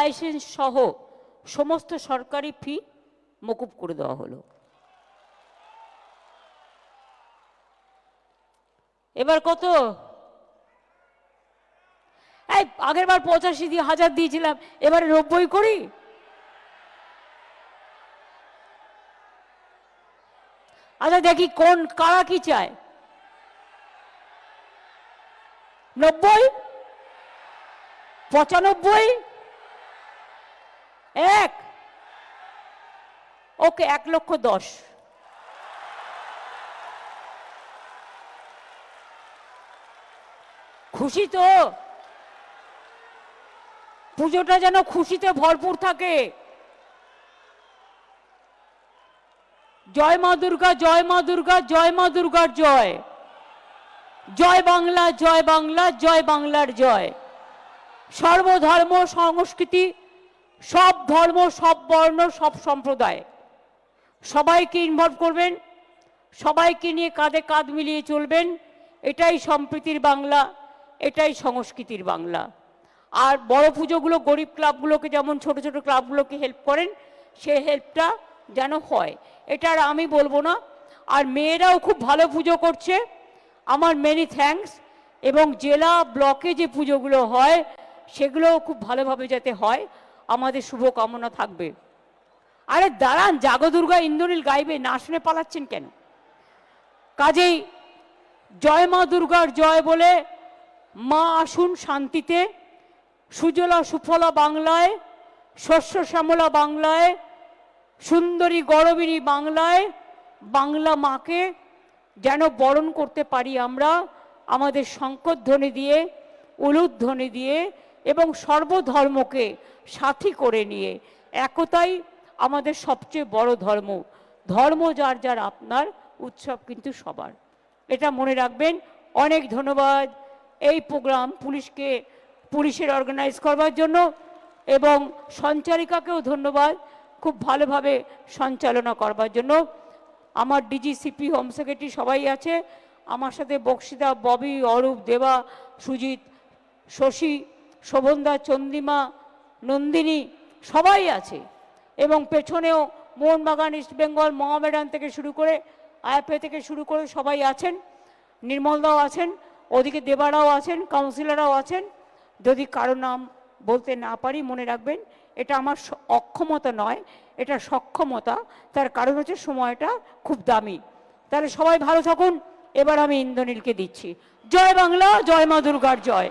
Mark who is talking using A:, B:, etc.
A: Licence সহ সমস্ত সরকারি ফি মকুব করে দেওয়া হলো। এবার কত? এই আগের বার 85,000 দিয়েছিলাম, এবারে 90 করি। আচ্ছা দেখি কোন কারা কি চায়। 90, 95, 1, ওকে 1,10,000। খুশি তো? পুজোটা যেন খুশিতে ভরপুর থাকে। জয় মা দুর্গা, জয় মা দুর্গা, জয় মা দুর্গার জয়। জয় বাংলা, জয় বাংলা, জয় বাংলার জয়। সর্বধর্ম সংস্কৃতি, সব ধর্ম, সব বর্ণ, সব সম্প্রদায় সবাইকে ইনভলভ করবেন, সবাইকে নিয়ে কাঁধে কাঁধ মিলিয়ে চলবেন। এটাই সম্প্রীতির বাংলা, এটাই সংস্কৃতির বাংলা। আর বড় পুজোগুলো গরিব ক্লাবগুলোকে, যেমন ছোট ছোট ক্লাবগুলোকে হেল্প করেন, সেই হেল্পটা যেন হয়, এটা আর আমি বলবো না। আর মেয়েরাও খুব ভালো পুজো করছে, আমার মেনি থ্যাঙ্কস। এবং জেলা ব্লকে যে পুজোগুলো হয় সেগুলোও খুব ভালোভাবে যাতে হয়, আমাদের শুভকামনা থাকবে। আরে দাঁড়ান, জাগো দুর্গা ইন্দ্রনীল গাইবে, না শুনে পালাচ্ছেন কেন? কাজেই জয় মা দুর্গার জয় বলে মা আসুন শান্তিতে। সুজলা সুফলা বাংলায়, শস্য শ্যামলা বাংলায়, সুন্দরী গরবিনী বাংলায় বাংলা মাকে যেন বরণ করতে পারি আমরা, আমাদের শঙ্করধ্বনি দিয়ে, উলুধ্বনি দিয়ে এবং সর্বধর্মকে সাথী করে নিয়ে। একতাই আমাদের সবচেয়ে বড় ধর্ম। ধর্ম যার যার আপনার, উৎসব কিন্তু সবার। এটা মনে রাখবেন। অনেক ধন্যবাদ এই প্রোগ্রাম পুলিশের অর্গানাইজ করবার জন্য, এবং সঞ্চালিকাকেও ধন্যবাদ খুব ভালোভাবে সঞ্চালনা করবার জন্য। আমার ডিজিসিপি, হোম সেক্রেটারি সবাই আছে আমার সাথে, বক্সিদা, ববি, অরূপ, দেবা, সুজিত, শশী, শোভনদা, চন্দ্রিমা, নন্দিনী সবাই আছে। এবং পেছনেও মোহনবাগান, ইস্টবেঙ্গল, মোহামেডান থেকে শুরু করে, আইএফএ থেকে শুরু করে সবাই আছেন। নির্মলদাও আছেন, ওদিকে দেবারাও আছেন, কাউন্সিলররাও আছেন। যদি কারো নাম বলতে না পারি মনে রাখবেন, এটা আমার অক্ষমতা নয়, এটা সক্ষমতা। তার কারণ হচ্ছে সময়টা খুব দামি। তাহলে সবাই ভালো থাকুন। এবার আমি ইন্দ্রনীলকে দিচ্ছি। জয় বাংলা, জয় মা দুর্গার জয়।